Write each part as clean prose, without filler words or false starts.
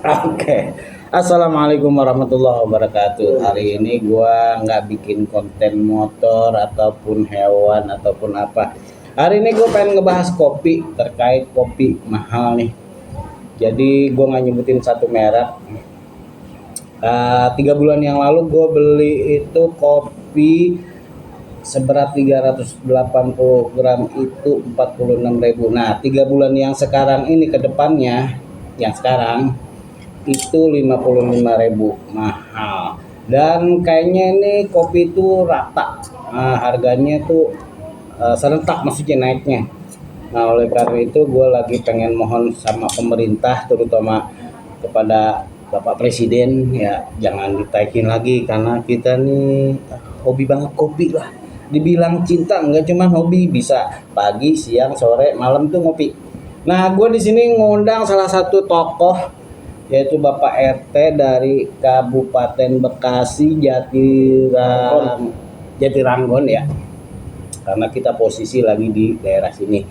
Oke. Assalamualaikum warahmatullahi wabarakatuh. Hari ini gua nggak bikin konten motor ataupun hewan ataupun apa. Hari ini gue pengen ngebahas kopi, terkait kopi mahal nih. Jadi gue nggak nyebutin satu merek. 3 bulan yang lalu gue beli itu kopi seberat 380 gram itu 46.000. Nah, 3 bulan yang sekarang ini ke depannya, yang sekarang itu 55.000, mahal. Dan kayaknya ini kopi itu rata, harganya tuh serentak, maksudnya naiknya. Nah, oleh karena itu gue lagi pengen mohon sama pemerintah, terutama kepada Bapak Presiden, ya jangan ditaikin lagi, karena kita nih hobi banget kopi lah. Dibilang cinta enggak, cuma hobi, bisa pagi, siang, sore, malam tuh ngopi. Nah, gue di sini ngundang salah satu tokoh, yaitu Bapak RT dari Kabupaten Bekasi, Jatiranggon ya. Karena kita posisi lagi di daerah sini.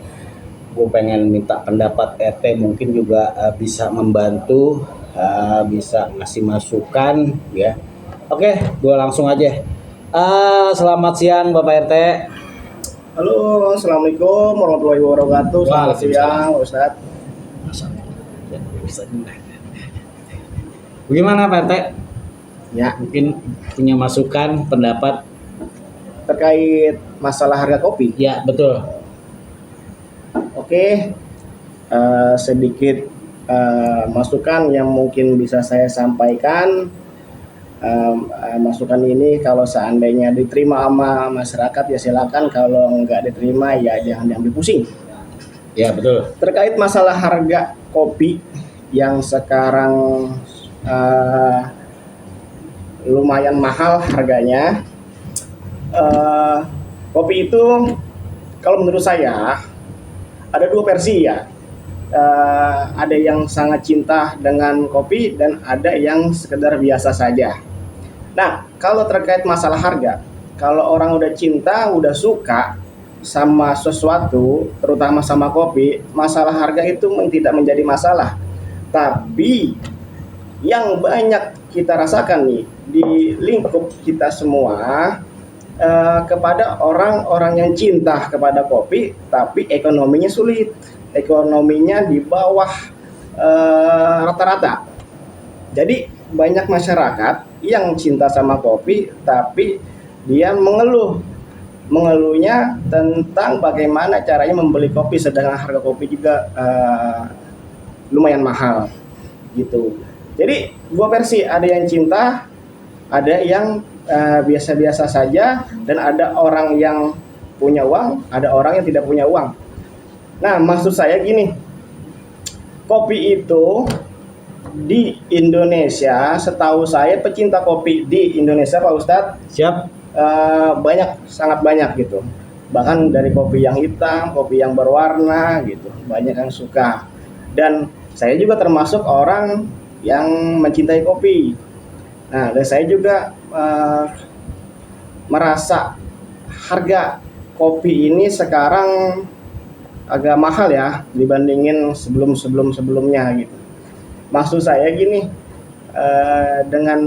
Gue pengen minta pendapat RT, mungkin juga bisa membantu, bisa ngasih masukan ya. Oke, gue langsung aja. Selamat siang Bapak RT. Halo, assalamualaikum warahmatullahi wabarakatuh. Selamat siang, Ustadz. Bagaimana Pak RT? Ya, Mungkin punya masukan, pendapat? terkait masalah harga kopi. Ya, betul. Oke, sedikit masukan yang mungkin bisa saya sampaikan. Masukan ini kalau seandainya diterima sama masyarakat ya silakan, kalau nggak diterima ya jangan diambil pusing. Ya, betul. Terkait masalah harga kopi yang sekarang lumayan mahal harganya. Kopi itu kalau menurut saya ada dua versi ya. Ada yang sangat cinta dengan kopi dan ada yang sekedar biasa saja. Nah, kalau terkait masalah harga, kalau orang udah cinta, udah suka sama sesuatu, terutama sama kopi, masalah harga itu tidak menjadi masalah. Tapi yang banyak kita rasakan nih di lingkup kita semua, kepada orang-orang yang cinta kepada kopi, tapi ekonominya sulit, ekonominya di bawah rata-rata. Jadi banyak masyarakat yang cinta sama kopi, tapi dia mengeluhnya tentang bagaimana caranya membeli kopi, sedangkan harga kopi juga lumayan mahal gitu. Jadi dua versi, ada yang cinta, ada yang biasa-biasa saja, dan ada orang yang punya uang, ada orang yang tidak punya uang. Nah, maksud saya gini, kopi itu di Indonesia, setahu saya pecinta kopi di Indonesia Pak Ustadz, Siap. banyak, sangat banyak gitu. Bahkan dari kopi yang hitam, kopi yang berwarna gitu, banyak yang suka. Dan saya juga termasuk orang yang mencintai kopi. Nah, dan saya juga merasa harga kopi ini sekarang agak mahal ya dibandingin sebelumnya gitu. Maksud saya gini, dengan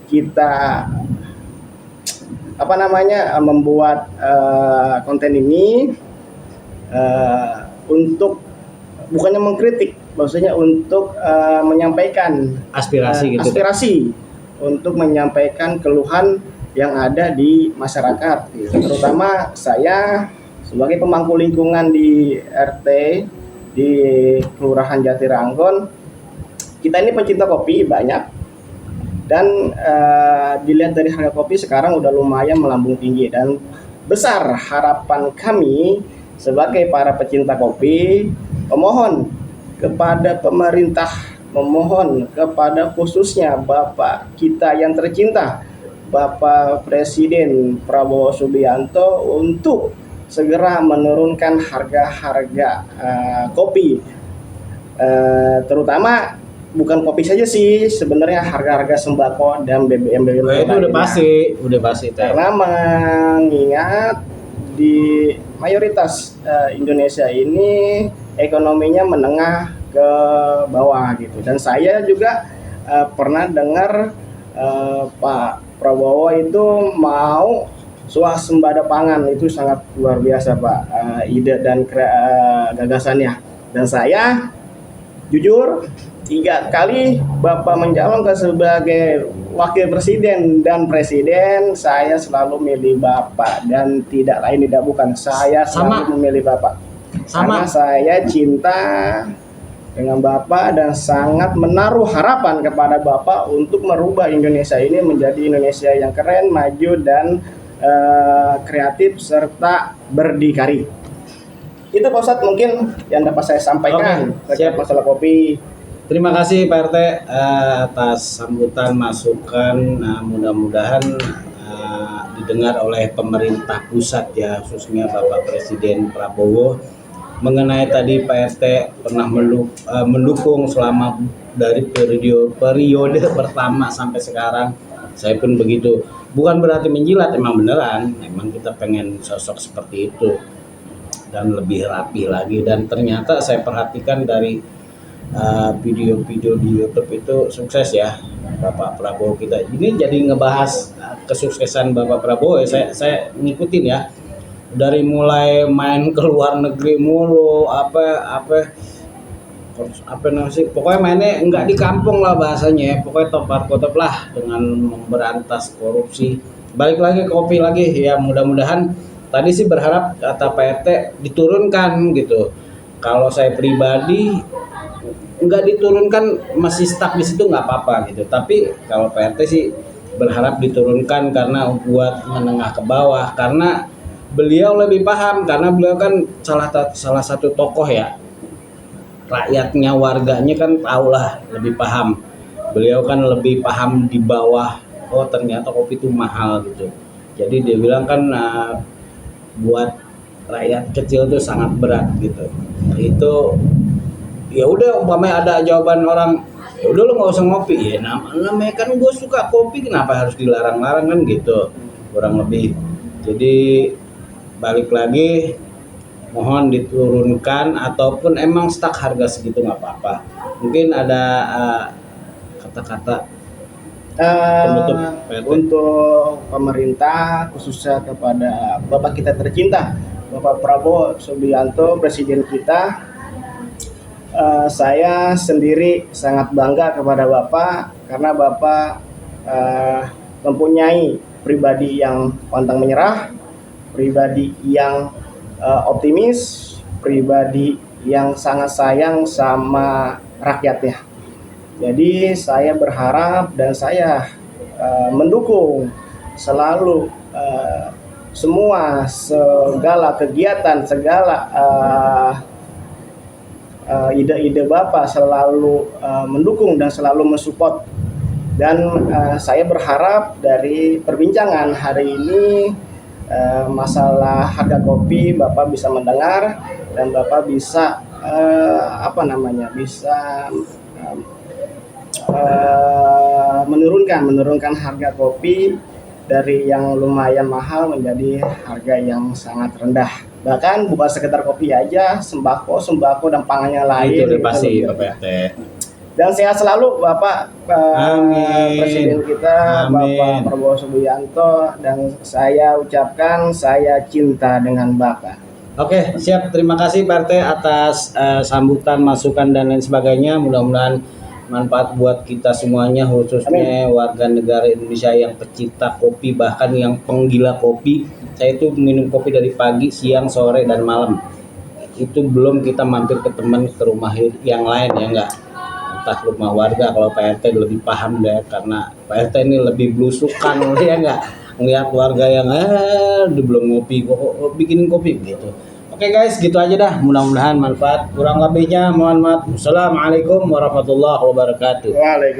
kita membuat konten ini untuk bukannya mengkritik, maksudnya untuk menyampaikan aspirasi untuk menyampaikan keluhan yang ada di masyarakat, terutama saya sebagai pemangku lingkungan di RT di Kelurahan Jatiranggon. Kita ini pencinta kopi banyak, dan dilihat dari harga kopi sekarang udah lumayan melambung tinggi, dan besar harapan kami sebagai para pecinta kopi, memohon kepada pemerintah, memohon kepada khususnya Bapak kita yang tercinta, Bapak Presiden Prabowo Subianto, untuk segera menurunkan harga-harga kopi, terutama bukan kopi saja sih, sebenarnya harga-harga sembako dan BBM itu udah pasti. Karena mengingat di mayoritas Indonesia ini ekonominya menengah ke ke bawah gitu. Dan saya juga pernah dengar Pak Prabowo itu mau swasembada pangan, itu sangat luar biasa Pak, ide dan gagasannya. Dan saya jujur 3 kali Bapak mencalonkan sebagai wakil presiden dan presiden, saya selalu memilih Bapak dan tidak lain tidak bukan, saya selalu memilih Bapak. Karena saya cinta dengan Bapak dan sangat menaruh harapan kepada Bapak untuk merubah Indonesia ini menjadi Indonesia yang keren, maju dan kreatif serta berdikari. Itu Pak Ustadz mungkin yang dapat saya sampaikan terkait masalah kopi. Terima kasih Pak RT atas sambutan masukan. Mudah-mudahan didengar oleh pemerintah pusat ya, khususnya Bapak Presiden Prabowo, mengenai tadi Pak RT pernah mendukung selama dari periode pertama sampai sekarang. Saya pun begitu. Bukan berarti menjilat, emang beneran, emang kita pengen sosok seperti itu dan lebih rapi lagi. Dan ternyata saya perhatikan dari video-video di YouTube itu sukses ya Bapak Prabowo kita. Ini jadi ngebahas kesuksesan Bapak Prabowo ya, saya ngikutin ya. Dari mulai main ke luar negeri mulu, apa namanya sih, pokoknya mainnya enggak di kampung lah bahasanya ya, pokoknya top lah dengan memberantas korupsi. Balik lagi kopi lagi ya, mudah-mudahan tadi sih berharap kata Pak RT diturunkan gitu. Kalau saya pribadi enggak diturunkan, masih stuck di situ nggak apa-apa gitu, tapi kalau Pak RT sih berharap diturunkan karena buat menengah ke bawah, karena beliau lebih paham, karena beliau kan salah satu tokoh ya, rakyatnya, warganya kan tahulah lebih paham. Beliau kan lebih paham di bawah, oh ternyata kopi itu mahal gitu. Jadi dia bilang kan buat rakyat kecil itu sangat berat gitu. Itu ya udah, umpamanya ada jawaban orang, ya udah lo nggak usah ngopi ya, namanya kan gue suka kopi, kenapa harus dilarang-larang kan gitu, kurang lebih. Jadi balik lagi, mohon diturunkan ataupun emang stuck harga segitu nggak apa-apa. Mungkin ada kata-kata penutup untuk pemerintah, khususnya kepada Bapak kita tercinta Bapak Prabowo Subianto, presiden kita. Saya sendiri sangat bangga kepada Bapak karena Bapak mempunyai pribadi yang pantang menyerah, pribadi yang optimis, pribadi yang sangat sayang sama rakyatnya. Jadi saya berharap dan saya mendukung selalu segala kegiatan, segala ide-ide Bapak, selalu mendukung dan selalu mensupport. Dan saya berharap dari perbincangan hari ini masalah harga kopi Bapak bisa mendengar dan Bapak bisa bisa menurunkan harga kopi dari yang lumayan mahal menjadi harga yang sangat rendah. Bahkan bukan sekedar kopi aja, sembako dan pangannya lain. Itu pasti Bapak RT. Dan sehat selalu Bapak Presiden kita, Amin. Bapak Prabowo Subianto, dan saya ucapkan saya cinta dengan Bapak. Oke, siap. Terima kasih Pak RT atas sambutan, masukan dan lain sebagainya. Mudah-mudahan manfaat buat kita semuanya, khususnya warga negara Indonesia yang pecinta kopi, bahkan yang penggila kopi. Saya itu minum kopi dari pagi, siang, sore, dan malam. Itu belum kita mampir ke teman, ke rumah yang lain ya enggak. Entah rumah warga, kalau Pak RT lebih paham deh, karena Pak RT ini lebih belusukan ya enggak, ngelihat warga yang belum ngopi kok bikinin kopi gitu. Oke guys, gitu aja dah, mudah-mudahan manfaat. Kurang lebihnya mohon maaf. Assalamualaikum warahmatullahi wabarakatuh. Waalaikumsalam.